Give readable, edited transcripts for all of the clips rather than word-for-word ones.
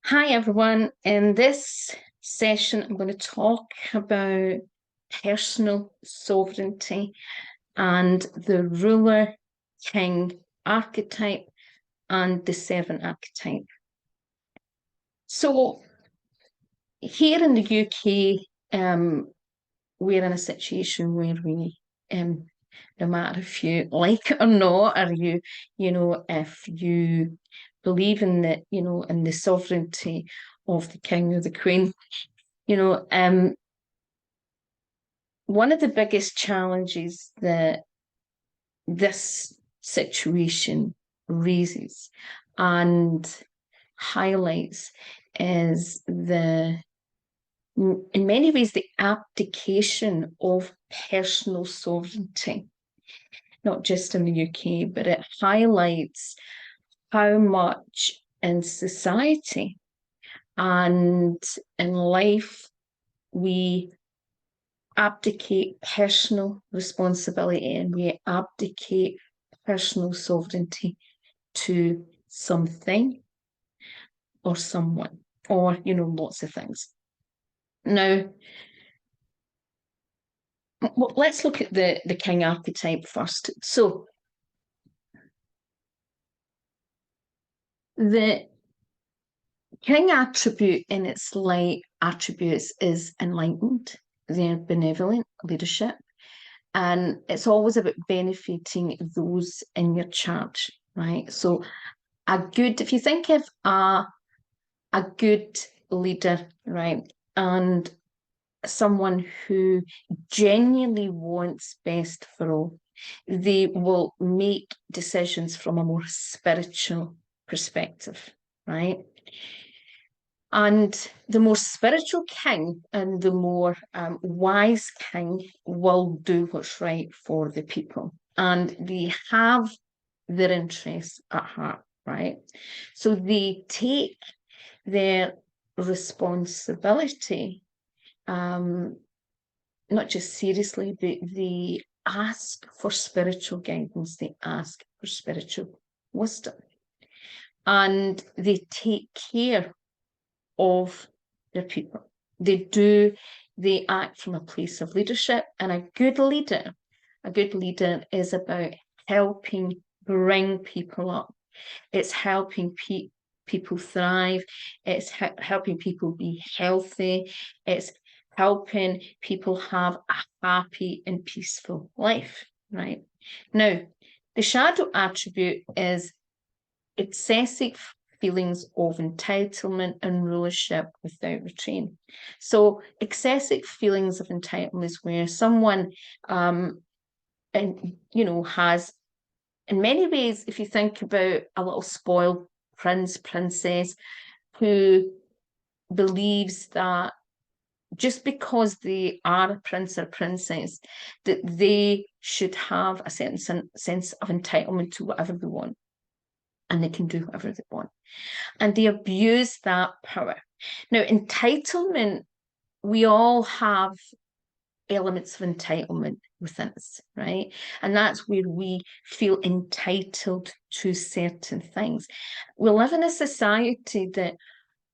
Hi everyone. In this session, I'm going to talk about personal sovereignty and the ruler king archetype and the servant archetype. So here in the UK, we're in a situation where no matter if you like it or not, or if you believe in in the sovereignty of the king or the queen, you know, um, one of the biggest challenges that this situation raises and highlights is in many ways, the abdication of personal sovereignty, not just in the UK, but it highlights how much in society and in life we abdicate personal responsibility and we abdicate personal sovereignty to something or someone or, lots of things. Now, let's look at the king archetype first. So, the king attribute in its light attributes is enlightened, they're benevolent leadership, and it's always about benefiting those in your charge, right? So if you think of a good leader, right, and someone who genuinely wants best for all, they will make decisions from a more spiritual perspective, right? And the more spiritual king and the more wise king will do what's right for the people. And they have their interests at heart, right? So they take their responsibility not just seriously, but they ask for spiritual guidance, they ask for spiritual wisdom, and they take care of their people. They act from a place of leadership, and a good leader is about helping bring people up. It's helping people thrive. It's helping people be healthy. It's helping people have a happy and peaceful life, right? Now, the shadow attribute is excessive feelings of entitlement and rulership without restraint. So excessive feelings of entitlement is where someone has, in many ways, if you think about a little spoiled princess who believes that just because they are a prince or princess, that they should have a certain sense of entitlement to whatever they want, and they can do whatever they want. And they abuse that power. Now, entitlement, we all have elements of entitlement within us, right? And that's where we feel entitled to certain things. We live in a society that,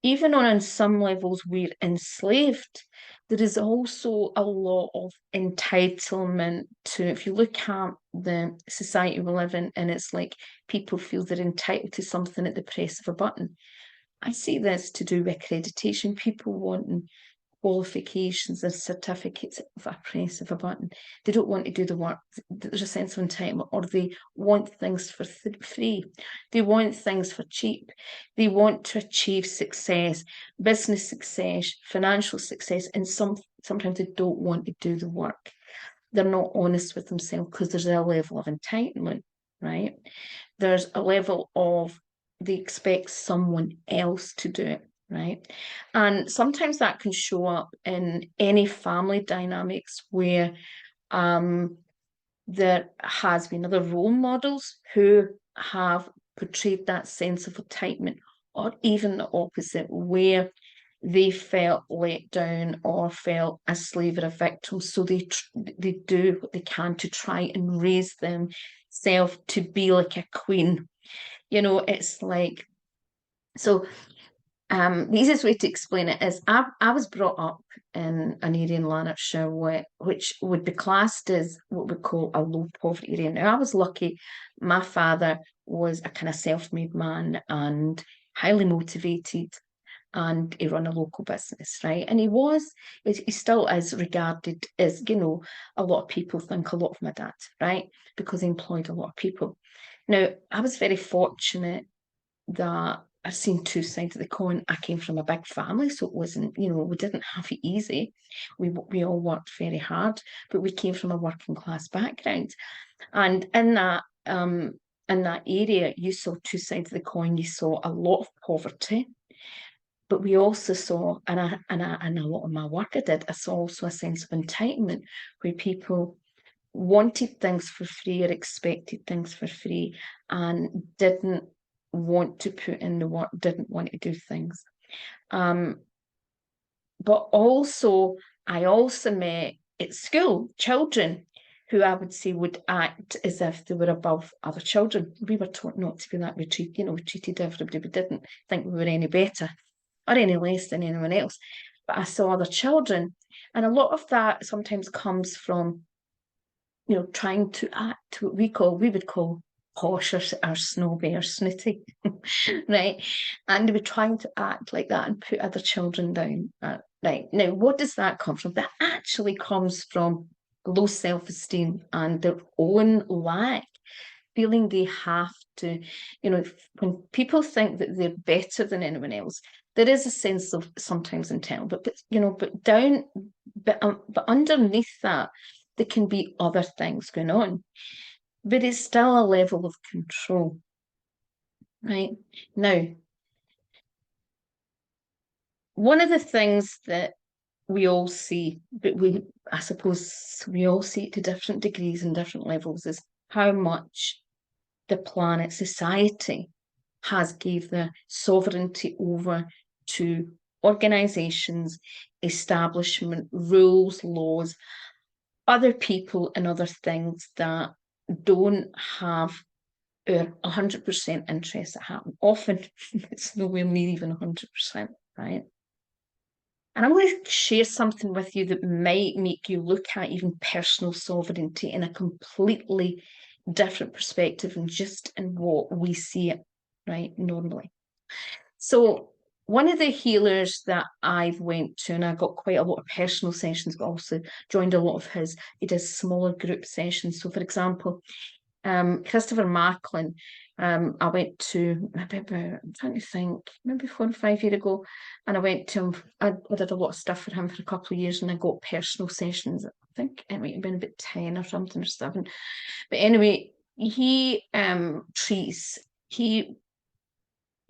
even on some levels, we're enslaved. There is also a lot of entitlement to, if you look at the society we live in, and it's like people feel they're entitled to something at the press of a button. I see this to do with accreditation, people wanting qualifications and certificates of a press of a button. They don't want to do the work. There's a sense of entitlement, or they want things for free. They want things for cheap. They want to achieve success, business success, financial success, and sometimes they don't want to do the work. They're not honest with themselves because there's a level of entitlement, right? There's a level of they expect someone else to do it, right? And sometimes that can show up in any family dynamics where there has been other role models who have portrayed that sense of entitlement, or even the opposite, where they felt let down or felt a slave or a victim. So they do what they can to try and raise themselves to be like a queen. It's like, so The easiest way to explain it is I was brought up in an area in Lanarkshire which would be classed as what we call a low poverty area. Now, I was lucky. My father was a kind of self-made man and highly motivated, and he ran a local business, right? And he still is regarded as, a lot of people think a lot of my dad, right? Because he employed a lot of people. Now, I was very fortunate that I've seen two sides of the coin. I came from a big family, so it wasn't, we didn't have it easy. We all worked very hard, but we came from a working class background. And in that area, you saw two sides of the coin. You saw a lot of poverty, but we also saw, and a lot of my work I saw also a sense of entitlement where people wanted things for free or expected things for free and didn't want to put in the work, didn't want to do things. But also, I also met at school children who I would say would act as if they were above other children. We were taught not to be that. We treated everybody. We didn't think we were any better or any less than anyone else. But I saw other children, and a lot of that sometimes comes from, trying to act what we would call posh or snobby or snooty, right? And we're trying to act like that and put other children down. Right. Now, what does that come from? That actually comes from low self-esteem and their own lack, feeling they have to, when people think that they're better than anyone else, there is a sense of sometimes entitlement, but underneath that, there can be other things going on, but it's still a level of control, right? Now, one of the things that we all see, but I suppose we all see it to different degrees and different levels, is how much the planet, society, has gave the sovereignty over to organizations, establishment, rules, laws, other people and other things that don't have our 100% interest at happen. Often it's nowhere near even 100%, right? And I'm going to share something with you that might make you look at even personal sovereignty in a completely different perspective and just in what we see it, right, normally. So one of the healers that I've went to, and I got quite a lot of personal sessions, but also joined a lot of he does smaller group sessions. So for example, Christopher Macklin, I went to maybe about, I'm trying to think, maybe 4 or 5 years ago, and I went to him. I did a lot of stuff for him for a couple of years, and I got personal sessions. I think it might have been about 10 or something or 7. But anyway, he treats, he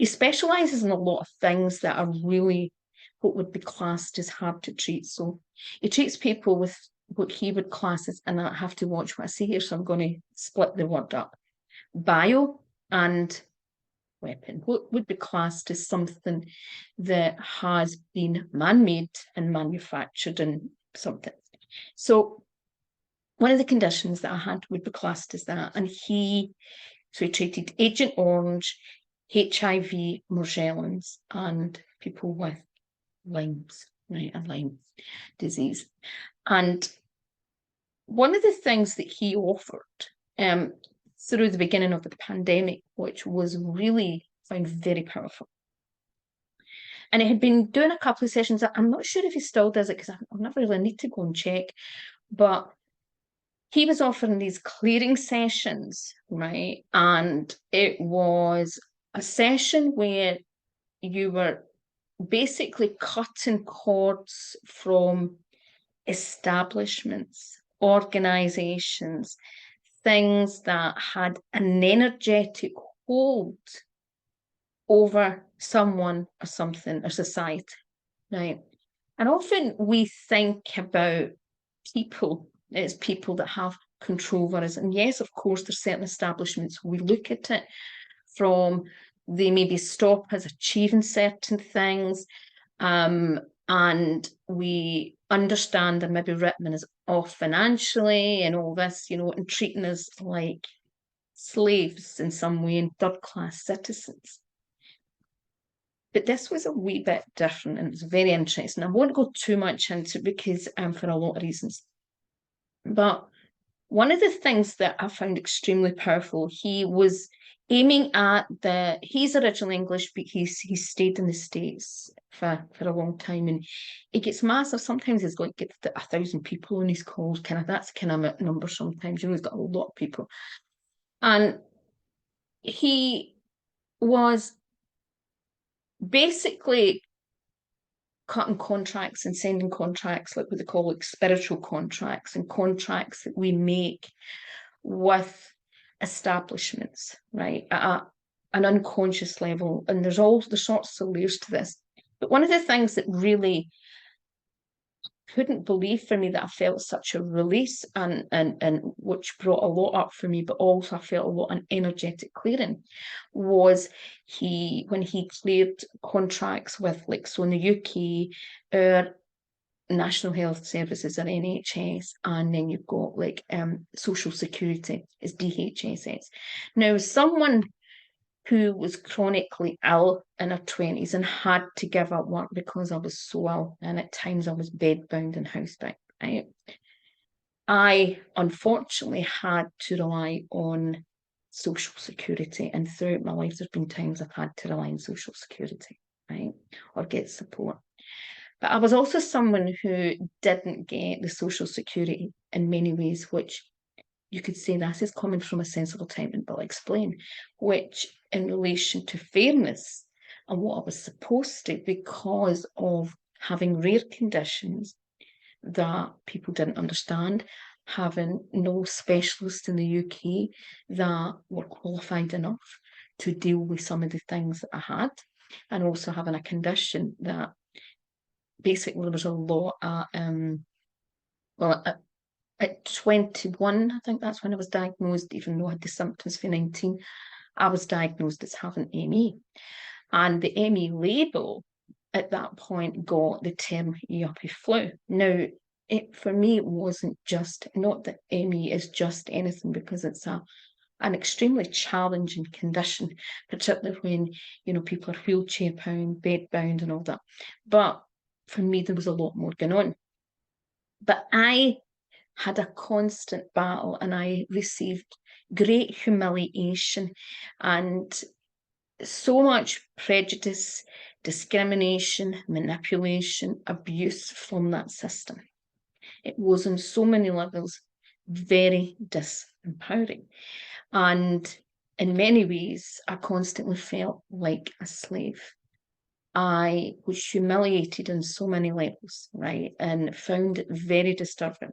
specializes in a lot of things that are really what would be classed as hard to treat. So he treats people with what he would class as, and I have to watch what I say here, so I'm going to split the word up. Bio and weapon. What would be classed as something that has been man-made and manufactured and something. So one of the conditions that I had would be classed as that. And he treated Agent Orange, HIV, Morgellons, and people with Lyme's, right, and Lyme disease. And one of the things that he offered through the beginning of the pandemic, which was really found very powerful. And he had been doing a couple of sessions. I'm not sure if he still does it because I've never really need to go and check, but he was offering these clearing sessions, right? And it was a session where you were basically cutting cords from establishments, organizations, things that had an energetic hold over someone or something or society, right? And often we think about people as people that have control over us. And yes, of course, there's certain establishments, we look at it from they maybe stop us achieving certain things, and we understand they're maybe ripping us off financially and all this, and treating us like slaves in some way and third-class citizens. But this was a wee bit different, and it's very interesting. I won't go too much into it because for a lot of reasons. But one of the things that I found extremely powerful, he was aiming at he's originally English, but he stayed in the States for a long time, and it gets massive. Sometimes he's got gets 1,000 people on his calls. That's kind of a number sometimes. He's got a lot of people. And he was basically cutting contracts and sending contracts, like what they call like spiritual contracts, and contracts that we make with establishments, right, at an unconscious level. And there's sorts of layers to this. But one of the things that really couldn't believe for me, that I felt such a release, and which brought a lot up for me, but also I felt a lot of energetic clearing, was when he cleared contracts with, like, so in the UK, our National Health Services are NHS, and then you've got like Social Security is DHSS. Now, someone who was chronically ill in her 20s and had to give up work because I was so ill, and at times I was bedbound and housebound, right? I unfortunately had to rely on Social Security, and throughout my life there's been times I've had to rely on Social Security, right, or get support. But I was also someone who didn't get the Social Security in many ways, which you could say this is coming from a sensible temperament, but I'll explain, which in relation to fairness and what I was supposed to, because of having rare conditions that people didn't understand, having no specialists in the UK that were qualified enough to deal with some of the things that I had, and also having a condition that basically there was a lot at 21, I think that's when I was diagnosed, even though I had the symptoms for 19, I was diagnosed as having ME. And the ME label at that point got the term yuppie flu. Now, for me, it wasn't just, not that ME is just anything, because it's an extremely challenging condition, particularly when, people are wheelchair bound, bed bound and all that. But for me, there was a lot more going on. But I had a constant battle, and I received great humiliation and so much prejudice, discrimination, manipulation, abuse from that system. It was on so many levels very disempowering. And in many ways, I constantly felt like a slave. I was humiliated on so many levels, right, and found it very disturbing.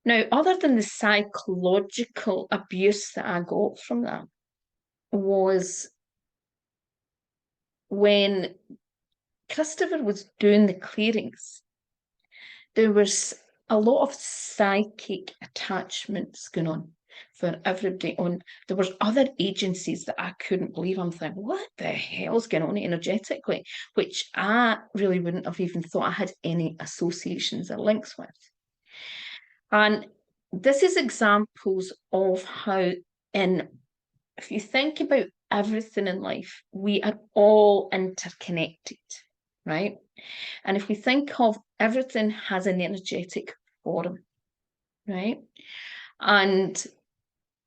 Now, other than the psychological abuse that I got from that, was when Christopher was doing the clearings, there was a lot of psychic attachments going on for everybody. There was other agencies that I couldn't believe. I'm thinking, what the hell's going on energetically? Which I really wouldn't have even thought I had any associations or links with. And this is examples of how, if you think about everything in life, we are all interconnected, right? And if we think of everything has an energetic form, right? And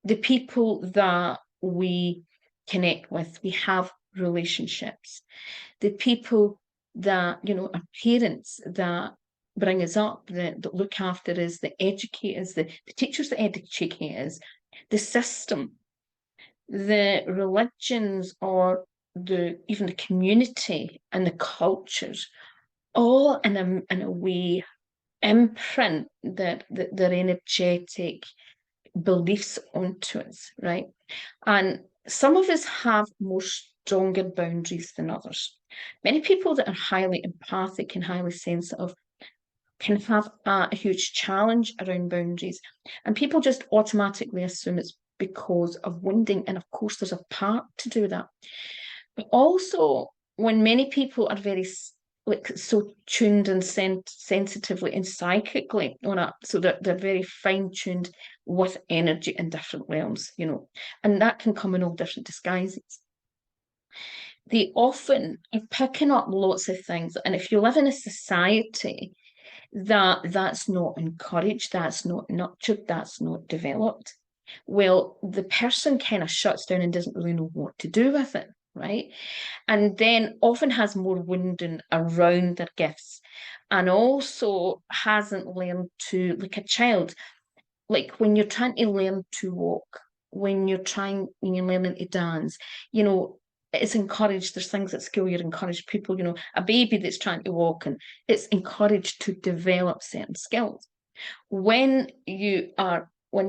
the people that we connect with, we have relationships. The people that, our parents that bring us up, that look after us, the educators, the teachers that educate us, the system, the religions, or even the community and the cultures, all in a way imprint their energetic beliefs onto us, right? And some of us have more stronger boundaries than others. Many people that are highly empathic and highly sensitive can have a huge challenge around boundaries, and people just automatically assume it's because of wounding, and of course there's a part to do that. But also, when many people are very so tuned and sensitively and psychically on it, so that they're very fine-tuned with energy in different realms, and that can come in all different disguises. they often are picking up lots of things. And if you live in a society that's not encouraged, that's not nurtured, that's not developed, well, the person kind of shuts down and doesn't really know what to do with it, right? And then often has more wounding around their gifts, and also hasn't learned to, like a child, like when you're trying to learn to walk, when you're learning to dance, you know, it's encouraged. There's things at school you're encouraged people, you know, a baby that's trying to walk, and it's encouraged to develop certain skills. When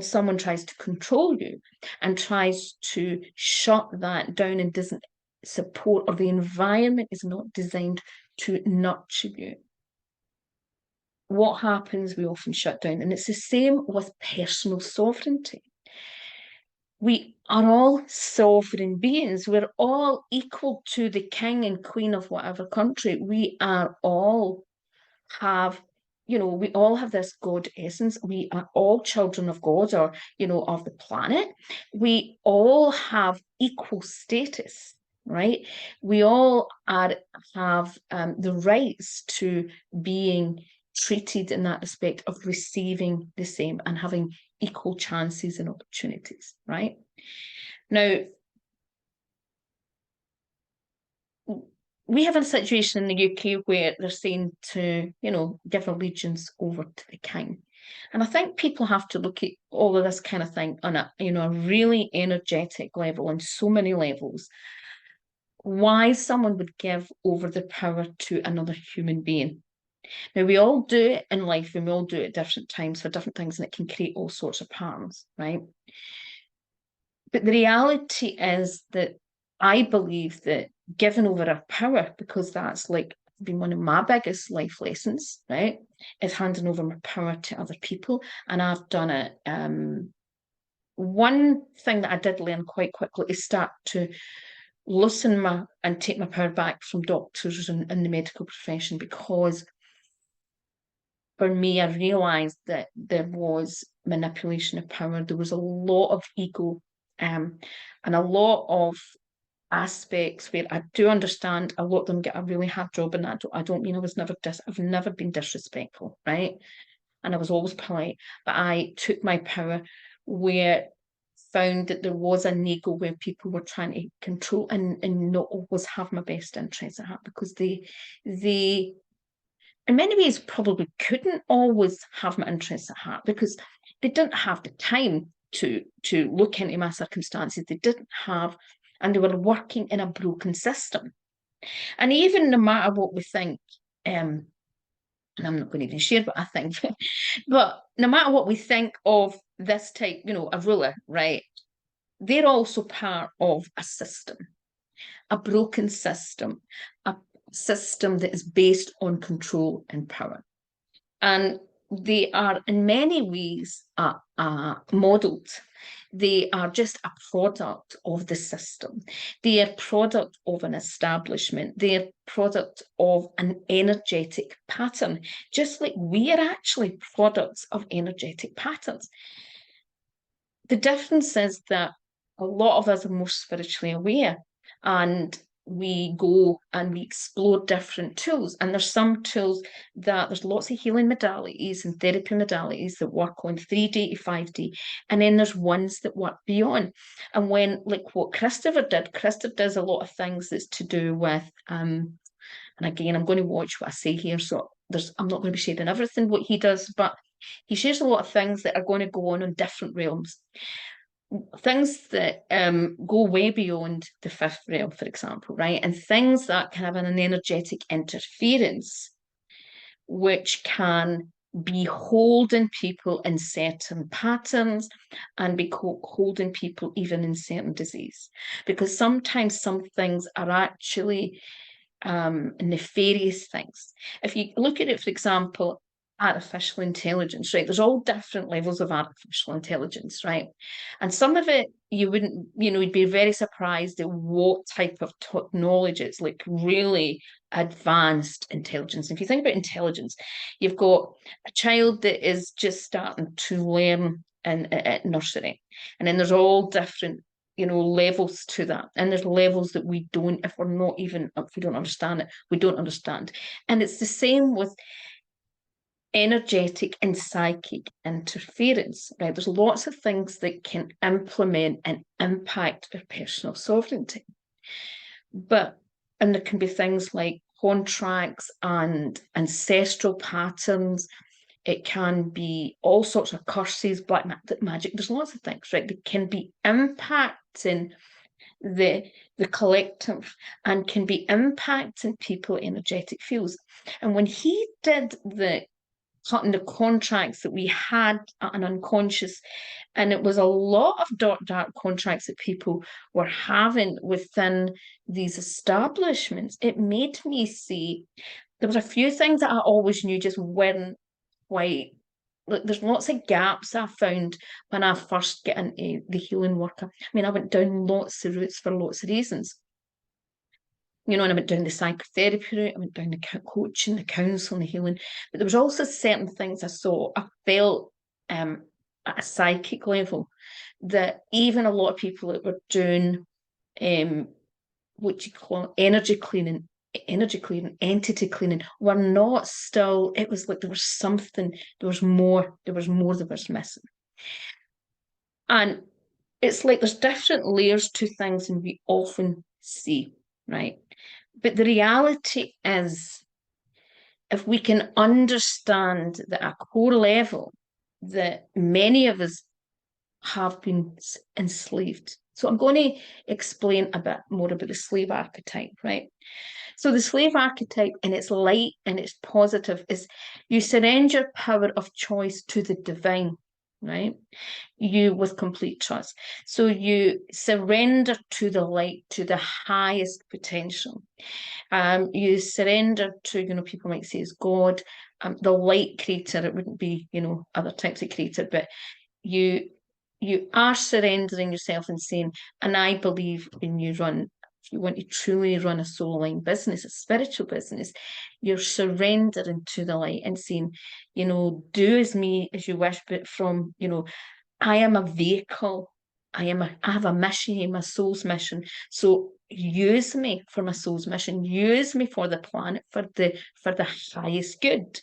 someone tries to control you and tries to shut that down and doesn't support, or the environment is not designed to nurture you, what happens? We often shut down. And it's the same with personal sovereignty. We are all sovereign beings. We're all equal to the king and queen of whatever country. We are all have, you know, we all have this God essence. We are all children of God, or, you know, of the planet. We all have equal status, right? We all have the rights to being treated in that respect of receiving the same and having equal chances and opportunities, right? Now, we have a situation in the UK where they're saying to, you know, give allegiance over to the king. And I think people have to look at all of this kind of thing on a, you know, a really energetic level, on so many levels. Why someone would give over the power to another human being. Now, we all do it in life, and we all do it at different times for different things, and it can create all sorts of patterns, right? But the reality is that I believe that giving over our power, because that's like been one of my biggest life lessons, right? Is handing over my power to other people. And I've done it. One thing that I did learn quite quickly is start to loosen and take my power back from doctors and in the medical profession, because for me, I realised that there was manipulation of power. There was a lot of ego, and a lot of aspects where I do understand a lot of them get a really hard job, and I don't mean I've never been disrespectful, right? And I was always polite, but I took my power where found that there was an ego where people were trying to control and not always have my best interests at heart, because they in many ways probably couldn't always have my interests at heart, because they didn't have the time to look into my circumstances. They didn't have, and they were working in a broken system. And even no matter what we think, and I'm not going to even share what I think, but no matter what we think of this type, you know, a ruler, right? They're also part of a system, a broken system, a system that is based on control and power. And they are in many ways modeled. They are just a product of the system. They are product of an establishment. They are product of an energetic pattern, just like we are actually products of energetic patterns. The difference is that a lot of us are more spiritually aware, and we go and we explore different tools. And there's some tools that there's lots of healing modalities and therapy modalities that work on 3D to 5D. And then there's ones that work beyond. And when, like what Christopher does a lot of things that's to do with, and again, I'm going to watch what I say here. So I'm not going to be sharing everything what he does, but he shares a lot of things that are going to go on different realms. Things that go way beyond the fifth realm, for example, right? And things that can have an energetic interference, which can be holding people in certain patterns and be holding people even in certain disease. Because sometimes some things are actually nefarious things. If you look at it, for example, artificial intelligence, right? There's all different levels of artificial intelligence, right? And some of it you wouldn't, you know, you'd be very surprised at what type of technology it's like, really advanced intelligence. If you think about intelligence, you've got a child that is just starting to learn at nursery, and then there's all different levels to that. And there's levels that we don't, if we don't understand it, we don't understand. And it's the same with energetic and psychic interference, right? There's lots of things that can implement and impact our personal sovereignty. And there can be things like contracts and ancestral patterns. It can be all sorts of curses, black magic. There's lots of things, right, that can be impacting the collective and can be impacting people energetic fields. And when he did the cutting the contracts that we had at an unconscious, and it was a lot of dark contracts that people were having within these establishments, it made me see there was a few things that I always knew just weren't quite. There's lots of gaps I found when I first get into the healing work. I mean, I went down lots of routes for lots of reasons. And I went down the psychotherapy route, I went down the coaching, the counselling, the healing. But there was also certain things I felt at a psychic level that even a lot of people that were doing what you call energy cleaning, entity cleaning, were not still. It was like there was something, there was more that was missing. And it's like there's different layers to things, and we often see, right? But the reality is, if we can understand that at a core level, that many of us have been enslaved. So I'm going to explain a bit more about the slave archetype, right? So the slave archetype, in its light and its positive, is you surrender power of choice to the divine, right? You with complete trust. So you surrender to the light, to the highest potential. You surrender to, people might say is God, the light creator. It wouldn't be, other types of creator, but you are surrendering yourself and saying, and I believe when you run, if you want to truly run a soul line business, a spiritual business, you're surrendering to the light and saying, do as me as you wish, but from, I am a vehicle. I have a mission, my soul's mission. So use me for my soul's mission. Use me for the planet, for the highest good.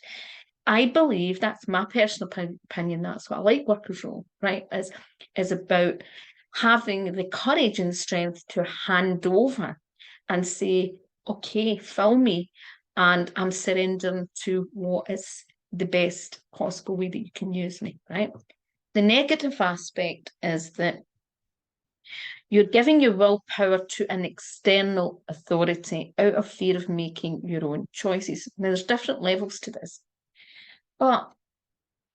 I believe, that's my personal opinion. That's what I like workers' role, right? Is about having the courage and strength to hand over and say, okay, fill me, and I'm surrendering to what is the best possible way that you can use me, right? The negative aspect is that you're giving your willpower to an external authority out of fear of making your own choices. Now, there's different levels to this. But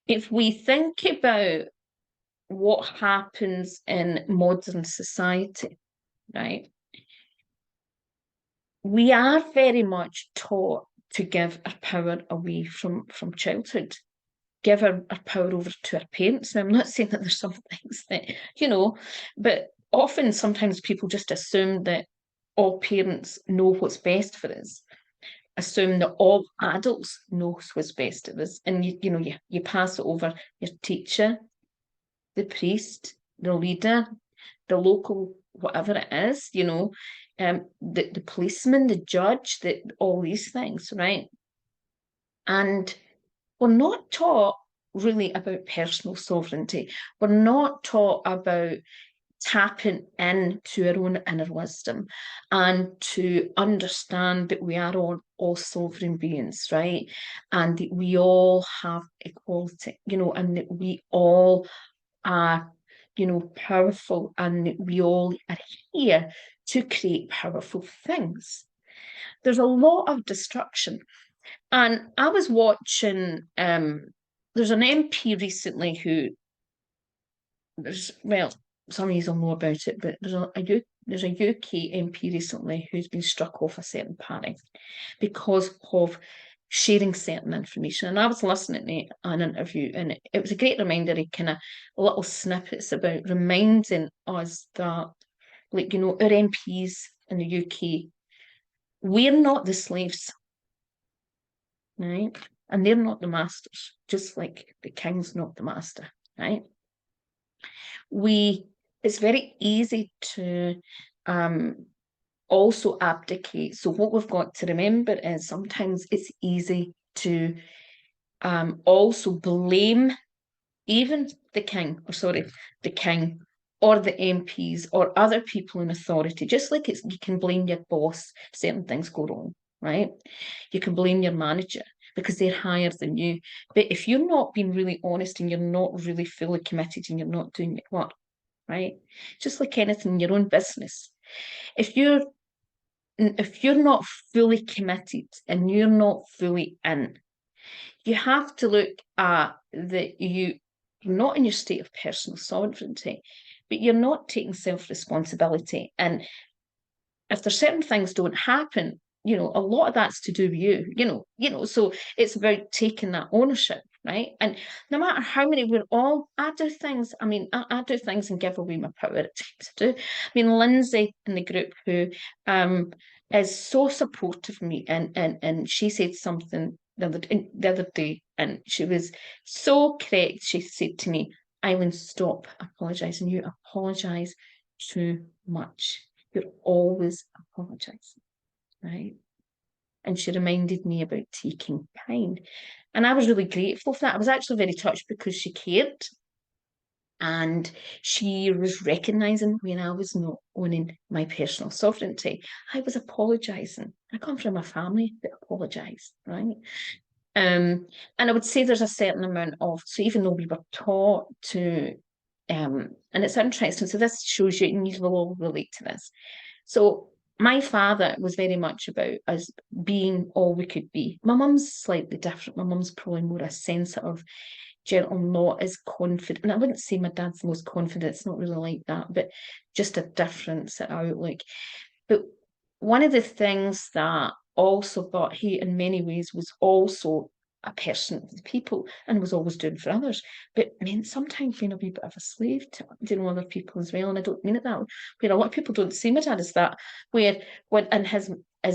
if we think about what happens in modern society, right, we are very much taught to give our power away from childhood, give our power over to our parents. Now, I'm not saying that there's some things that, but often sometimes people just assume that all parents know what's best for us, assume that all adults know what's best for us, and you pass it over your teacher, the priest, the leader, the local whatever it is, the policeman, the judge, all these things, right? And we're not taught really about personal sovereignty. We're not taught about tapping into our own inner wisdom and to understand that we are all sovereign beings, right? And that we all have equality, and that we all are, powerful, and that we all are here to create powerful things. There's a lot of destruction. And I was watching, there's an MP recently who, some of you will know about it, but there's a UK MP recently who's been struck off a certain party because of sharing certain information. And I was listening to an interview, and it was a great reminder of kind of little snippets about reminding us that, our MPs in the UK, we're not the slaves, right? And they're not the masters, just like the king's not the master, right? it's very easy to also abdicate. So what we've got to remember is sometimes it's easy to also blame even the king, or the MPs or other people in authority, just like you can blame your boss if certain things go wrong, right? You can blame your manager because they're higher than you. But if you're not being really honest and you're not really fully committed and you're not doing your work, right? Just like anything in your own business. If you're not fully committed and you're not fully in, you have to look at that you're not in your state of personal sovereignty, but you're not taking self-responsibility. And if there's certain things don't happen, a lot of that's to do with you, so it's about taking that ownership, right? And no matter how many, I do things, I do things and give away my power at times. I do. Lindsay in the group who is so supportive of me, and she said something the other day, and she was so correct. She said to me, Eileen, stop apologising. You apologise too much. You're always apologising, right? And she reminded me about taking time. And I was really grateful for that. I was actually very touched because she cared. And she was recognising when I was not owning my personal sovereignty. I was apologising. I come from a family that apologise, right? And I would say there's a certain amount of, so even though we were taught to, and it's interesting, so this shows you, and you will all relate to this. So my father was very much about us being all we could be. My mum's slightly different. My mum's probably more a sensitive, gentle, not as confident. And I wouldn't say my dad's the most confident, it's not really like that, but just a different sort of outlook. But one of the things that also got he in many ways was also a person of the people and was always doing for others, but meant sometimes being a wee bit of a slave to other people as well. And I don't mean it that way. Where a lot of people don't see my dad as that, where when in his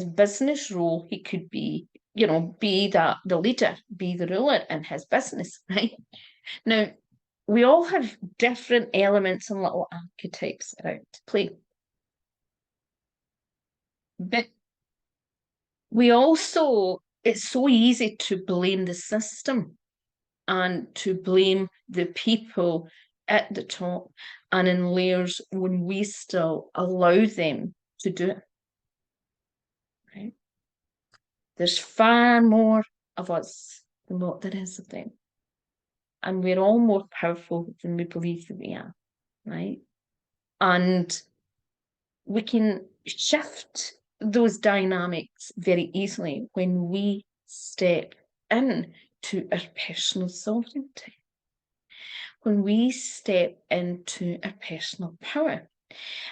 business role, he could be, be the leader, be the ruler in his business, right? Now, we all have different elements and little archetypes around to play. But we also, it's so easy to blame the system and to blame the people at the top and in layers when we still allow them to do it. Right? There's far more of us than what there is of them. And we're all more powerful than we believe that we are, right? And we can shift those dynamics very easily when we step in to our personal sovereignty, when we step into our personal power.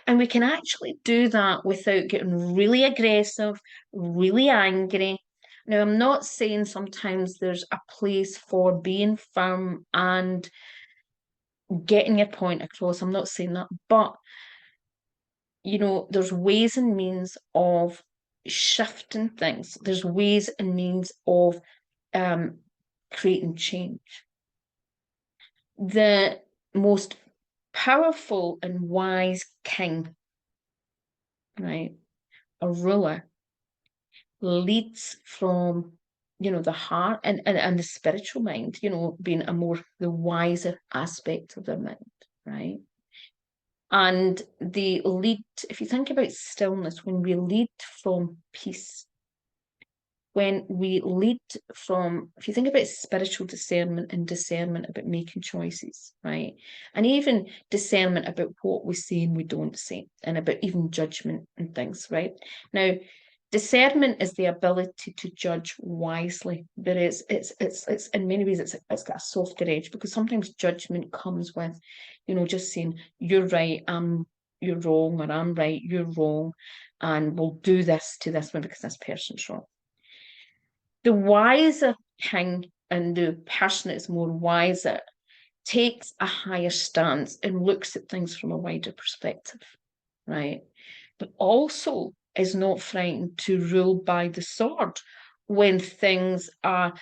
And we can actually do that without getting really aggressive, really angry. Now, I'm not saying sometimes there's a place for being firm and getting your point across. I'm not saying that, but there's ways and means of shifting things. There's ways and means of creating change. The most powerful and wise king, right, a ruler, leads from the heart and the spiritual mind, being the wiser aspect of their mind, right? And they lead, if you think about stillness, when we lead from peace, when we lead from, if you think about spiritual discernment and discernment about making choices, right? And even discernment about what we say and we don't say, and about even judgment and things, right? Now, discernment is the ability to judge wisely, but it's in many ways it's got a softer edge, because sometimes judgment comes with, just saying you're right, you're wrong, or I'm right, you're wrong, and we'll do this to this one because this person's wrong. The wiser king and the person that's more wiser takes a higher stance and looks at things from a wider perspective, right? But also is not frightened to rule by the sword when things are,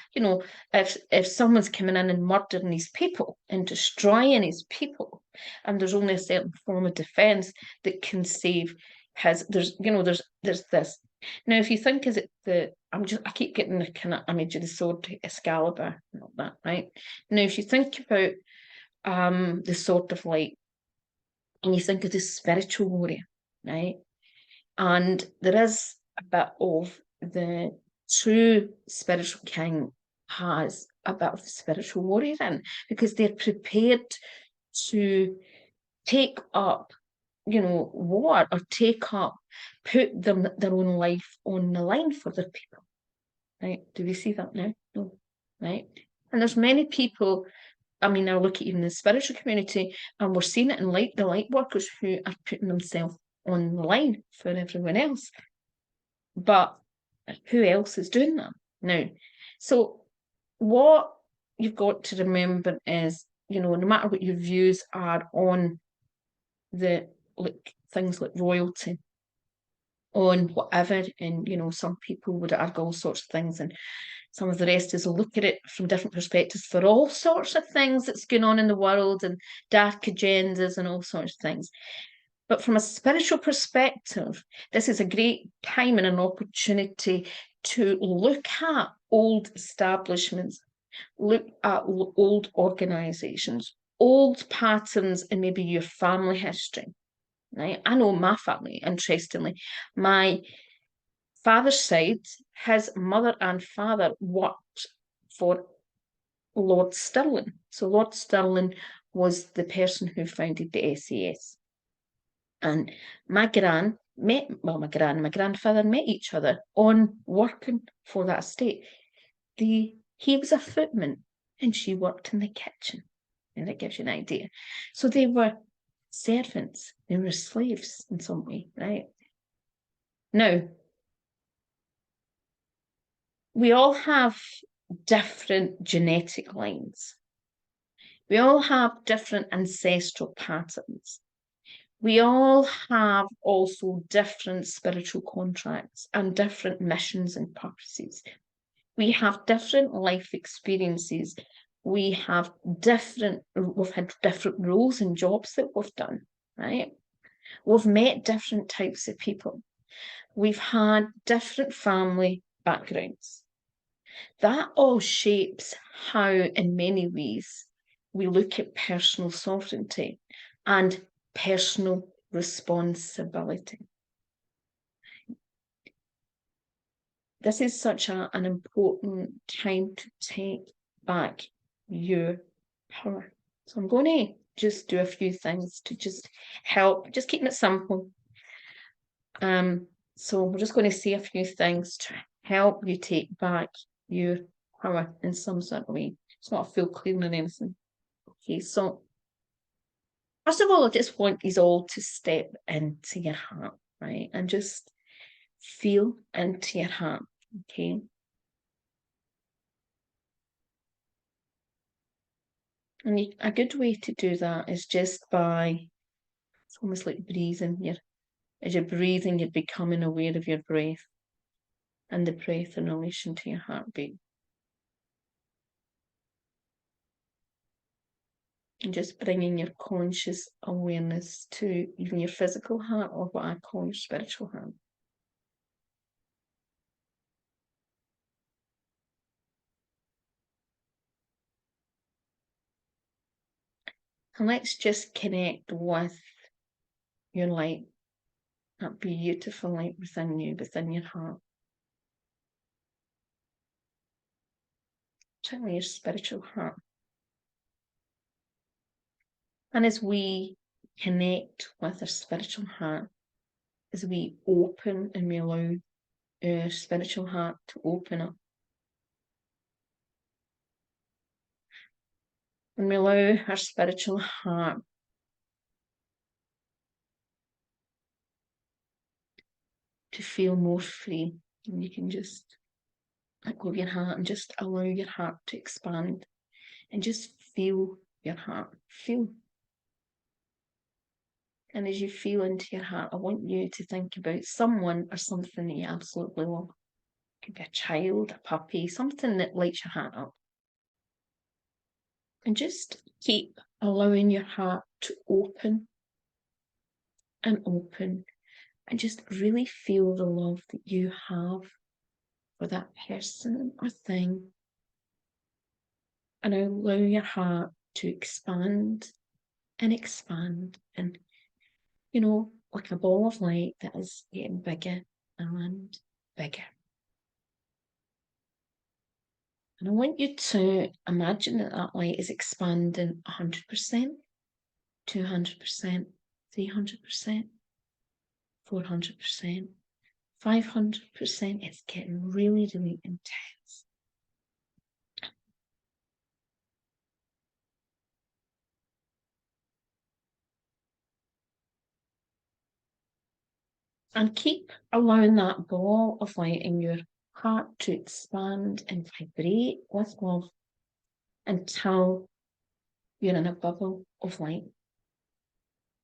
if someone's coming in and murdering his people and destroying his people, and there's only a certain form of defense that can save his. There's this. Now, if you think, is it I keep getting the kind of image of the sword Excalibur and all that, right? Now, if you think about the sort of like, and you think of the spiritual warrior, right? And there is a bit of the true spiritual king has a bit of the spiritual warrior in, because they're prepared to take up, war, or put their own life on the line for their people. Right? Do we see that now? No. Right? And there's many people, I mean, I look at even the spiritual community, and we're seeing it in the light workers who are putting themselves on the line for everyone else. But who else is doing that now? So what you've got to remember is, no matter what your views are on the things like royalty, on whatever, and some people would argue all sorts of things, and some of the rest is look at it from different perspectives for all sorts of things that's going on in the world, and dark agendas and all sorts of things. But from a spiritual perspective, this is a great time and an opportunity to look at old establishments, look at old organizations, old patterns in maybe your family history. Right? I know my family, interestingly, my father's side, his mother and father worked for Lord Stirling. So Lord Stirling was the person who founded the SAS. And my grandfather met each other on working for that estate. He was a footman and she worked in the kitchen. And that gives you an idea. So they were servants, they were slaves in some way, right? Now, we all have different genetic lines. We all have different ancestral patterns. We all have also different spiritual contracts and different missions and purposes. We have different life experiences. We've had different roles and jobs that we've done, right? We've met different types of people. We've had different family backgrounds. That all shapes how, in many ways, we look at personal sovereignty and personal responsibility. This is such an important time to take back your power. So I'm going to just do a few things to just help, just keeping it simple. So we're just going to say a few things to help you take back your power in some sort of way. It's not a full clearing or anything. Okay, so first of all, I just want you all to step into your heart, right? And just feel into your heart, okay? And a good way to do that is just by, it's almost like breathing. As you're breathing, you're becoming aware of your breath and the breath in relation to your heartbeat. And just bringing your conscious awareness to even your physical heart, or what I call your spiritual heart. And let's just connect with your light, that beautiful light within you, within your heart. Particularly your spiritual heart. And as we connect with our spiritual heart, as we open and we allow our spiritual heart to open up, and we allow our spiritual heart to feel more free, and you can just let go of your heart and just allow your heart to expand and just feel your heart. Feel. And as you feel into your heart, I want you to think about someone or something that you absolutely love. It could be a child, a puppy, something that lights your heart up. And just keep allowing your heart to open and open and just really feel the love that you have for that person or thing. And allow your heart to expand and expand, and like a ball of light that is getting bigger and bigger. And I want you to imagine that that light is expanding 100%, 200%, 300%, 400%, 500%. It's getting really, really intense. And keep allowing that ball of light in your heart to expand and vibrate with love until you're in a bubble of light,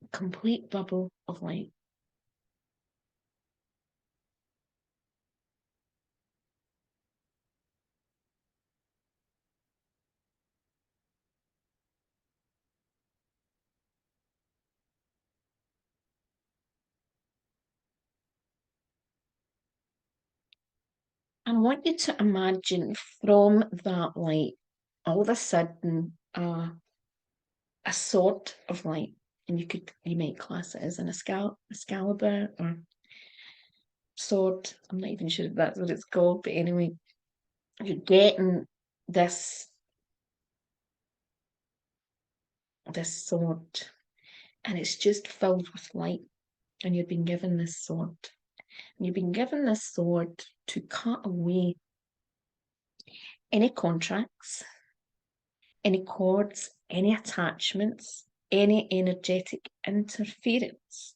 a complete bubble of light. I want you to imagine from that light, all of a sudden, a sword of light, and you might class it as an Excalibur or sword. I'm not even sure if that's what it's called, but anyway, you're getting this sword, and it's just filled with light, and you've been given this sword. And you've been given this sword to cut away any contracts, any cords, any attachments, any energetic interference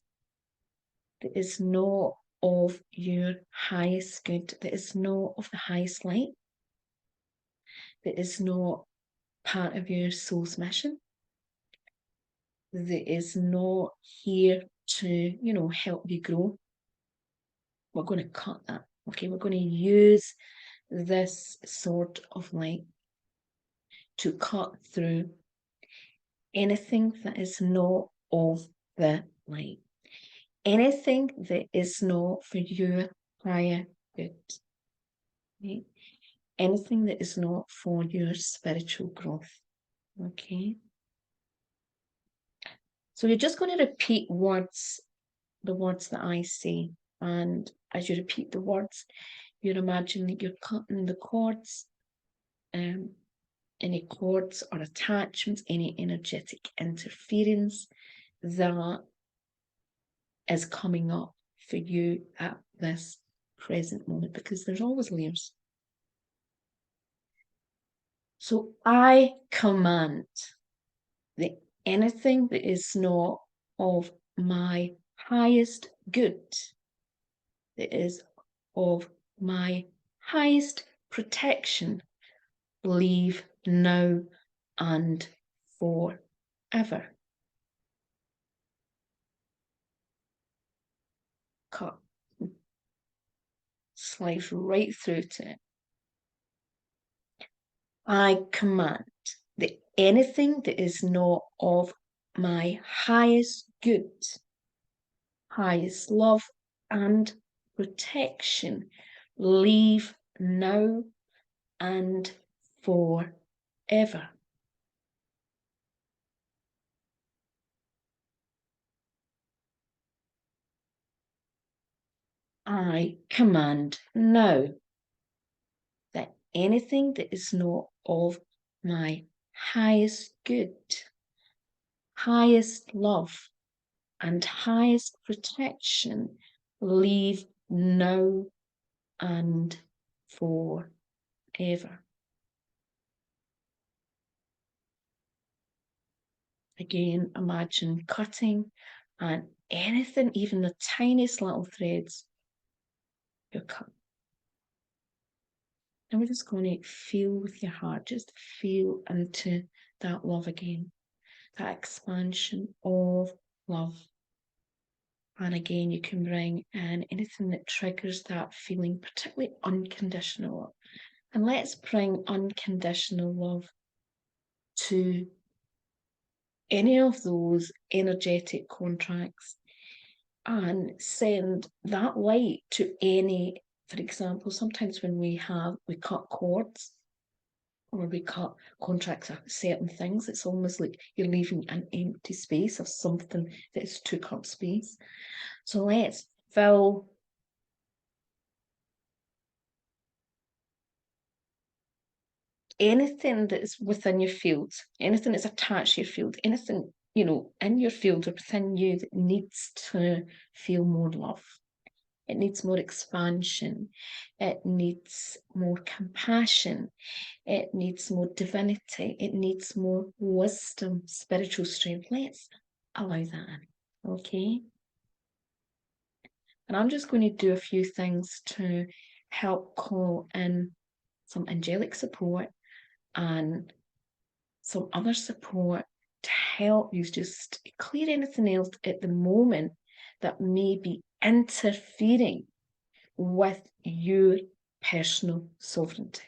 that is not of your highest good, that is not of the highest light, that is not part of your soul's mission, that is not here to, help you grow. We're going to cut that, okay? We're going to use this sort of light to cut through anything that is not of the light, anything that is not for your higher good, right? Anything that is not for your spiritual growth, okay? So you're just going to repeat the words that I say, and as you repeat the words, you're imagining that you're cutting the cords, any cords or attachments, any energetic interference that is coming up for you at this present moment, because there's always layers. So I command that anything that is not of my highest good, that is of my highest protection, leave now and forever. Cut. Slice right through to it. I command that anything that is not of my highest good, highest love and protection, leave now and forever. I command now that anything that is not of my highest good, highest love, and highest protection, leave now and forever. Again, imagine cutting, and anything, even the tiniest little threads, you're cut. And we're just going to feel with your heart, just feel into that love again, that expansion of love. And again, you can bring in anything that triggers that feeling, particularly unconditional love. And let's bring unconditional love to any of those energetic contracts and send that light to any, for example, sometimes when we cut cords or we cut contracts of certain things, it's almost like you're leaving an empty space of something that's took up space. So let's fill anything that's within your field, anything that's attached to your field, anything, in your field or within you that needs to feel more love. It needs more expansion. It needs more compassion. It needs more divinity. It needs more wisdom, spiritual strength. Let's allow that in. Okay. And I'm just going to do a few things to help call in some angelic support and some other support to help you just clear anything else at the moment that may be interfering with your personal sovereignty.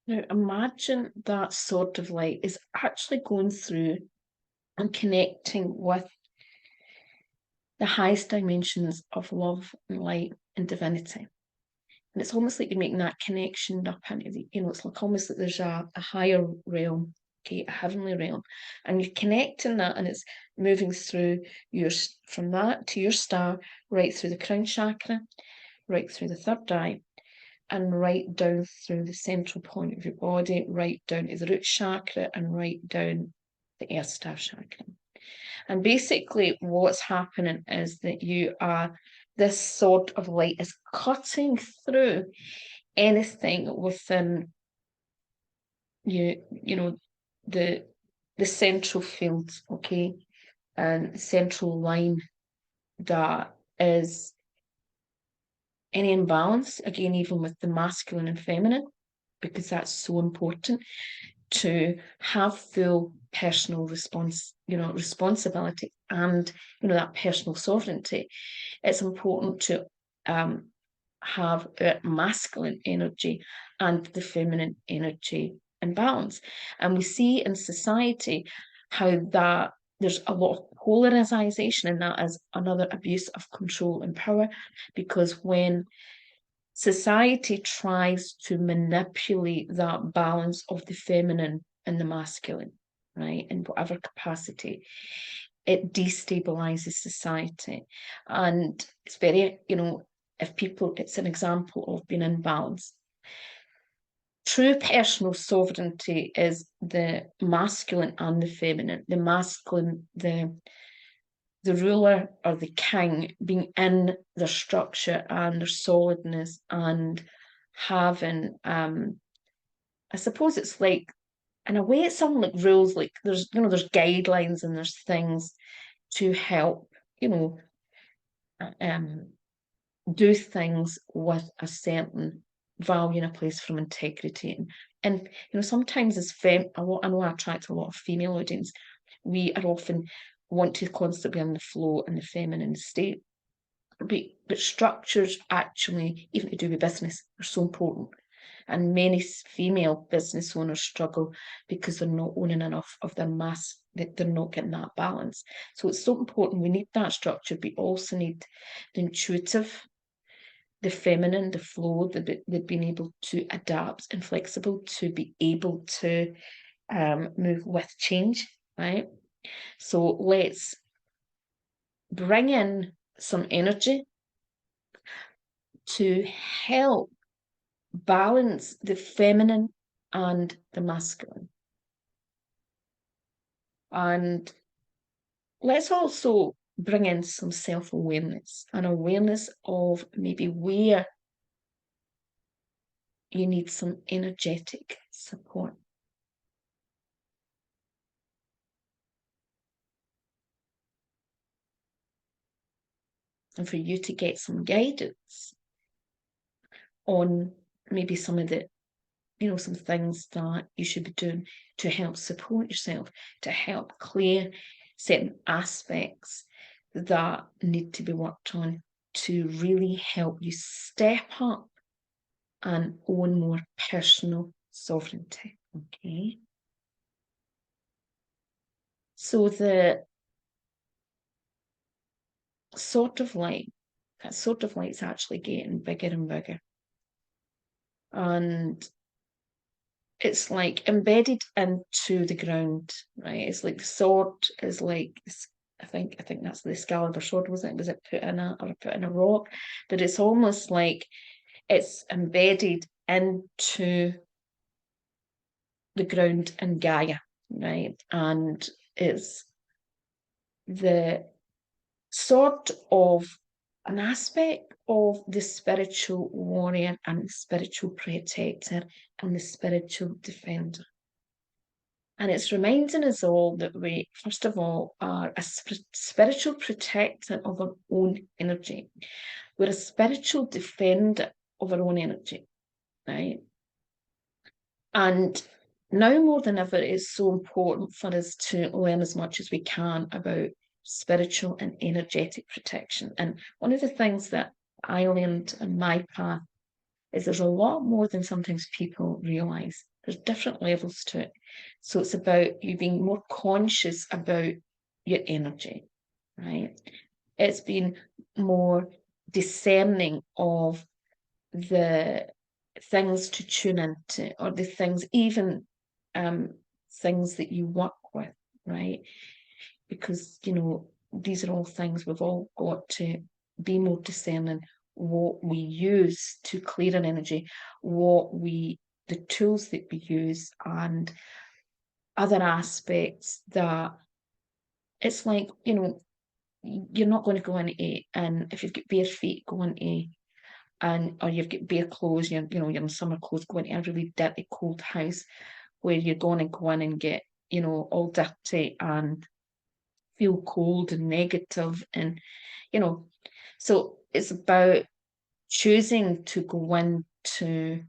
Now, imagine that sort of light is actually going through and connecting with the highest dimensions of love and light and divinity. And it's almost like you're making that connection up into the, it's like almost like there's a higher realm, okay, a heavenly realm. And you're connecting that and it's moving through from that to your star, right through the crown chakra, right through the third eye, and right down through the central point of your body, right down to the root chakra, and right down the earth star chakra. And basically, what's happening is that this sort of light is cutting through anything within you, the central field, okay, and central line that is any imbalance, again, even with the masculine and feminine, because that's so important to have full personal responsibility and that personal sovereignty. It's important to have masculine energy and the feminine energy in balance. And we see in society how that there's a lot of polarization, and that is another abuse of control and power, because when society tries to manipulate that balance of the feminine and the masculine, right, in whatever capacity, it destabilizes society. And it's very, if people, it's an example of being in balance. True personal sovereignty is the masculine and the feminine. The masculine, the ruler or the king being in their structure and their solidness and having I suppose it's like, in a way, it's something like rules, like there's guidelines and there's things to help um do things with a certain value and a place from integrity. And sometimes as I know I attract a lot of female audience. We are often want to constantly be on the flow in the feminine state. But structures actually, even to do with business, are so important. And many female business owners struggle because they're not owning enough of their mass, that they're not getting that balance. So it's so important. We need that structure, but we also need the intuitive, the feminine, the flow, the being able to adapt and flexible to be able to move with change, right? So let's bring in some energy to help balance the feminine and the masculine. And let's also bring in some self-awareness, an awareness of maybe where you need some energetic support. And for you to get some guidance on maybe some of the, some things that you should be doing to help support yourself, to help clear certain aspects that need to be worked on to really help you step up and own more personal sovereignty. Okay. So the sort of light, that sort of light's actually getting bigger and bigger. And it's like embedded into the ground, right? It's like the sword is like, I think that's the Excalibur sword, wasn't it? Was it put in a rock? But it's almost like it's embedded into the ground in Gaia, right? And it's the sort of an aspect of the spiritual warrior and the spiritual protector and the spiritual defender. And it's reminding us all that we, first of all, are a spiritual protector of our own energy. We're a spiritual defender of our own energy, right? And now more than ever, it's so important for us to learn as much as we can about spiritual and energetic protection. And one of the things that I learned in my path is there's a lot more than sometimes people realize. There's different levels to it. So it's about you being more conscious about your energy, right? It's being more discerning of the things to tune into, or the things, even things that you work with, right? Because, these are all things we've all got to be more discerning what we use to clear an energy, the tools that we use, and other aspects that it's like, you're not going to go into, and if you've got bare feet, go into, or you've got bare clothes, you're in summer clothes, go into a really dirty, cold house where you're going to go in and get, all dirty and feel cold and negative, and so it's about choosing to go into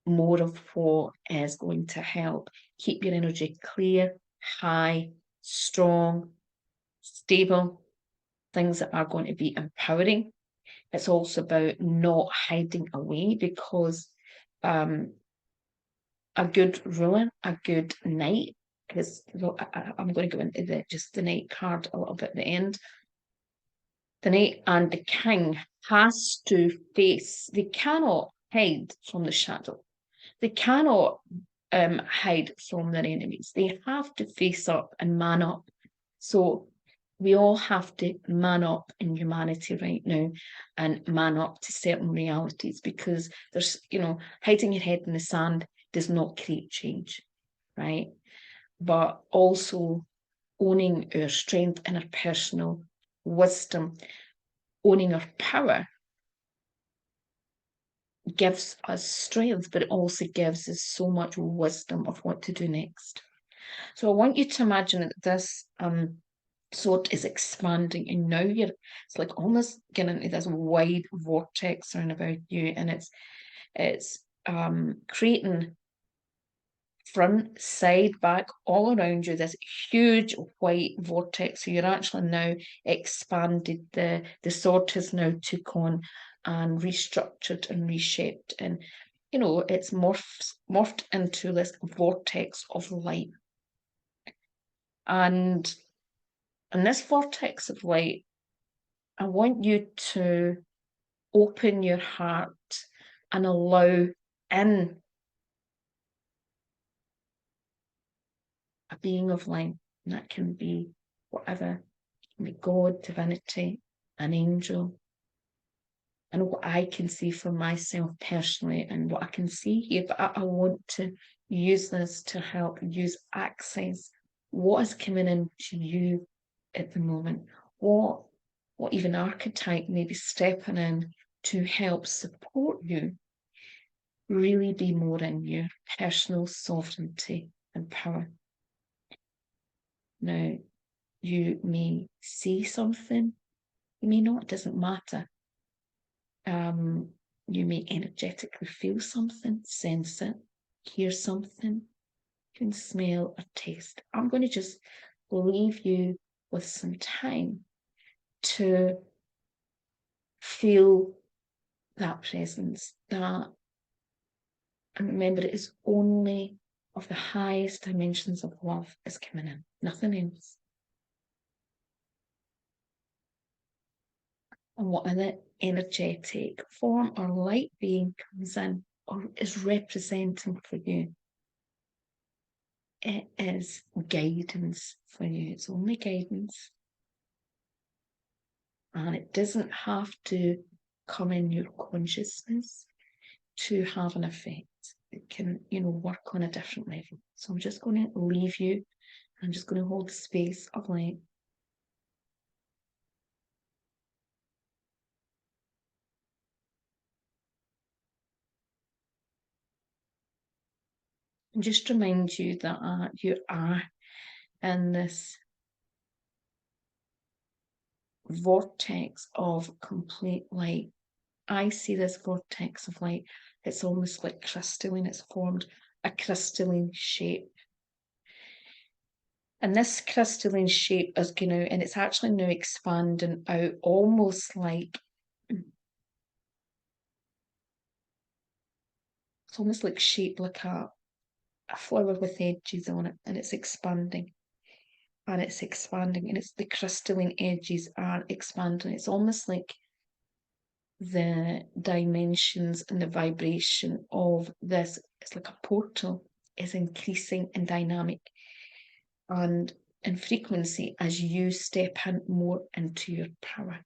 more of what is going to help keep your energy clear, high, strong, stable, things that are going to be empowering. It's also about not hiding away, because a good ruler, a good knight, because I'm going to go into the knight card a little bit at the end. The knight and the king has to face, they cannot hide from the shadow. They cannot hide from their enemies. They have to face up and man up. So we all have to man up in humanity right now and man up to certain realities, because there's, hiding your head in the sand does not create change, right? But also owning our strength and our personal wisdom, owning our power, gives us strength, but it also gives us so much wisdom of what to do next. So I want you to imagine that this sword is expanding, and now it's like almost getting into this wide vortex around about you, and it's creating front, side, back, all around you, this huge white vortex. So you're actually now expanded. The sword has now took on and restructured and reshaped, and it's morphed into this vortex of light. And in this vortex of light, I want you to open your heart and allow in a being of light. And that can be whatever, it can be God, divinity, an angel, and what I can see for myself personally and what I can see here, but I want to use this to help use access what is coming into you at the moment, what even archetype may be stepping in to help support you really be more in your personal sovereignty and power. Now, you may see something, you may not, it doesn't matter. You may energetically feel something, sense it, hear something, you can smell or taste. I'm going to just leave you with some time to feel that presence, that, and remember, it is only of the highest dimensions of love is coming in, nothing else. And whatever energetic form or light being comes in or is representing for you, it is guidance for you. It's only guidance. And it doesn't have to come in your consciousness to have an effect. It can, work on a different level. So I'm just going to leave you. I'm just going to hold the space of light. And just remind you that you are in this vortex of complete light. I see this vortex of light. It's almost like crystalline. It's formed a crystalline shape. And this crystalline shape is going to, and it's actually now expanding out almost like, it's almost like shaped like a flower with edges on it, and it's expanding. And it's expanding, and it's the crystalline edges are expanding. It's almost like the dimensions and the vibration of this, it's like a portal, is increasing in dynamic and in frequency as you step in more into your power.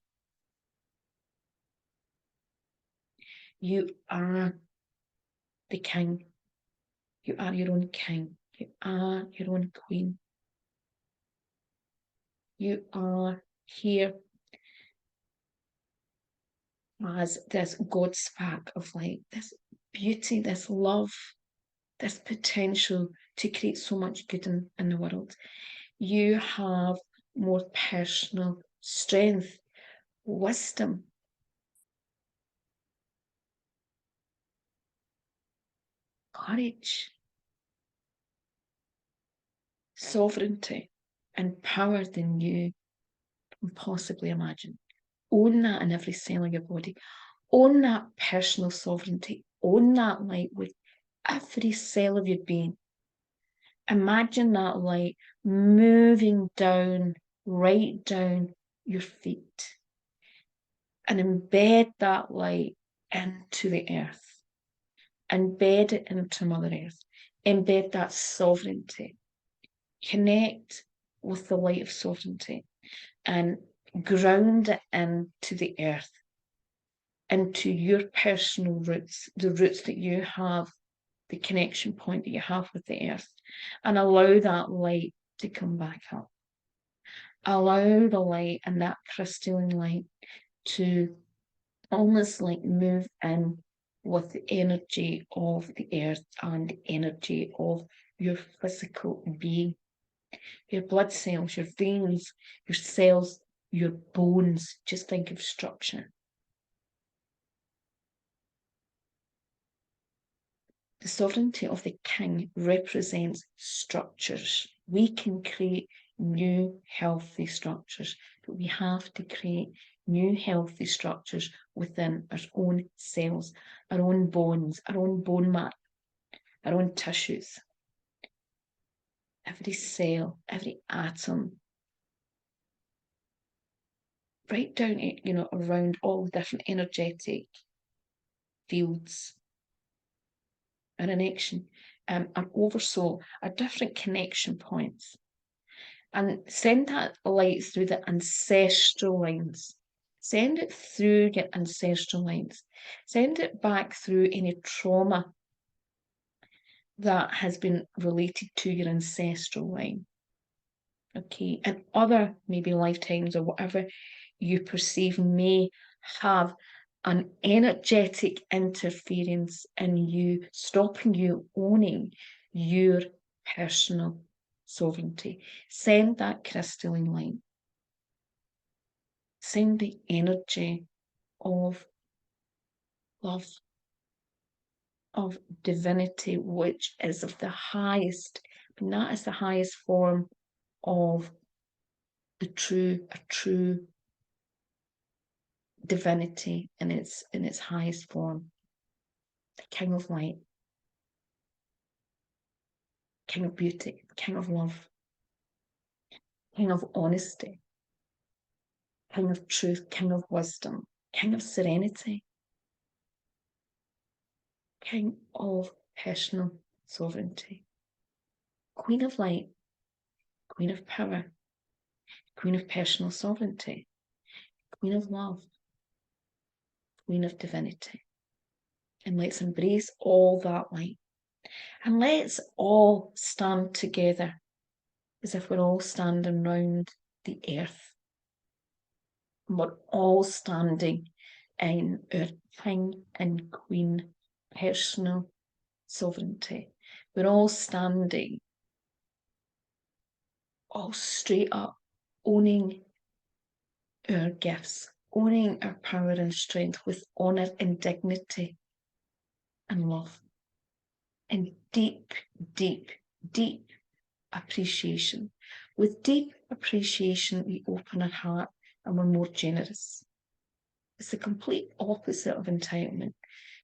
You are the king. You are your own king. You are your own queen. You are here as this God spark of light, this beauty, this love, this potential to create so much good in the world. You have more personal strength, wisdom, courage, sovereignty, and power than you can possibly imagine. Own that in every cell of your body. Own that personal sovereignty. Own that light with every cell of your being. Imagine that light moving down, right down your feet, and embed that light into the earth. Embed it into Mother Earth. Embed that sovereignty. Connect with the light of sovereignty and ground it into the earth, into your personal roots, the roots that you have, the connection point that you have with the earth, and allow that light to come back up. Allow the light and that crystalline light to almost like move in with the energy of the earth and the energy of your physical being. Your blood cells, your veins, your cells, your bones. Just think of structure. The sovereignty of the king represents structures. We can create new healthy structures, but we have to create new healthy structures within our own cells, our own bones, our own bone marrow, our own tissues. Every cell, every atom, right down to, around all the different energetic fields, and connection, and oversoul are different connection points. And send that light through the ancestral lines Send it through your ancestral lines. Send it back through any trauma that has been related to your ancestral line. Okay, and other maybe lifetimes or whatever you perceive may have an energetic interference in you, stopping you owning your personal sovereignty. Send that crystalline line. Send the energy of love, of divinity, which is of the highest, and that is the highest form of a true divinity in its highest form. The King of Light, King of Beauty, King of Love, King of Honesty, King of Truth, King of Wisdom, King of Serenity, King of Personal Sovereignty, Queen of Light, Queen of Power, Queen of Personal Sovereignty, Queen of Love, Queen of Divinity. And let's embrace all that light. And let's all stand together as if we're all standing round the earth. And we're all standing in our King and Queen personal sovereignty. We're all standing all straight up, owning our gifts, owning our power and strength with honour and dignity and love. And deep, deep, deep appreciation. With deep appreciation, we open our heart and we're more generous. It's the complete opposite of entitlement.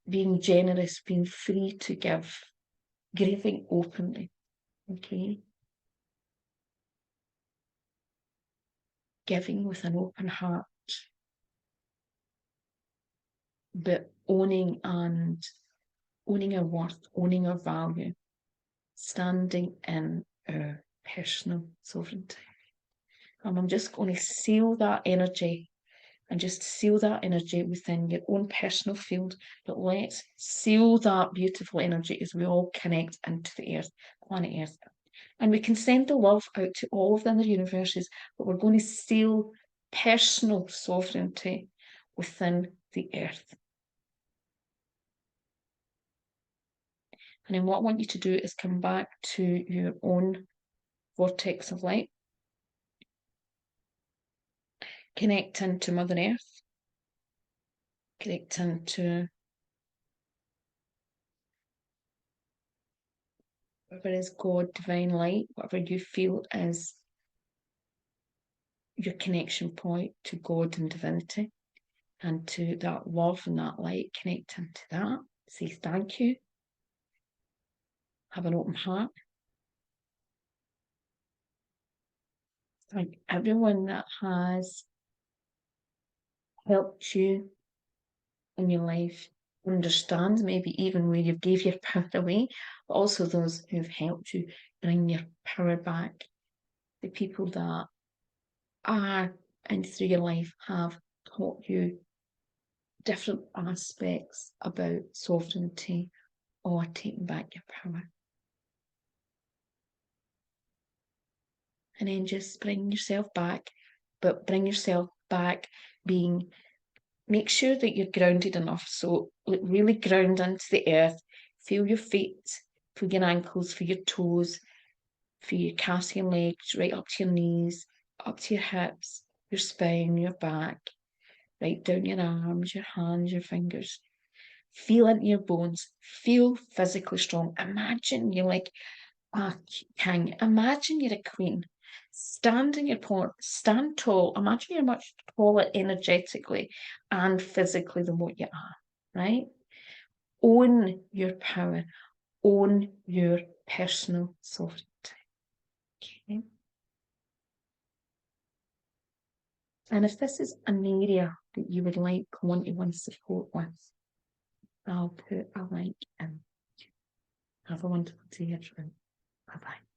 Being generous, being free to give, giving openly. Okay? Giving with an open heart. But owning our worth, owning our value, standing in our personal sovereignty. And I'm just going to seal that energy and just seal that energy within your own personal field. But let's seal that beautiful energy as we all connect into the earth, planet Earth. And we can send the love out to all of the other universes, but we're going to seal personal sovereignty within the earth. And then what I want you to do is come back to your own vortex of light. Connect into Mother Earth. Connect into whatever is God, divine light, whatever you feel is your connection point to God and divinity, and to that love and that light. Connect into that. Say thank you. Have an open heart. Thank everyone that has helped you in your life understand, maybe even where you gave your power away, but also those who've helped you bring your power back. The people that are and through your life have taught you different aspects about sovereignty or taking back your power. And then just bring yourself back, but bring yourself back being, make sure that you're grounded enough. So really ground into the earth, feel your feet, feel your ankles, feel your toes, feel your calves, your legs, right up to your knees, up to your hips, your spine, your back, right down your arms, your hands, your fingers. Feel into your bones, feel physically strong. Imagine you're like a king, imagine you're a queen. Stand in your point, stand tall. Imagine you're much taller energetically and physically than what you are, right? Own your power, own your personal sovereignty. Okay. And if this is an area that you would like one-to-one support with, I'll put a link in. Have a wonderful day, everyone. Bye-bye.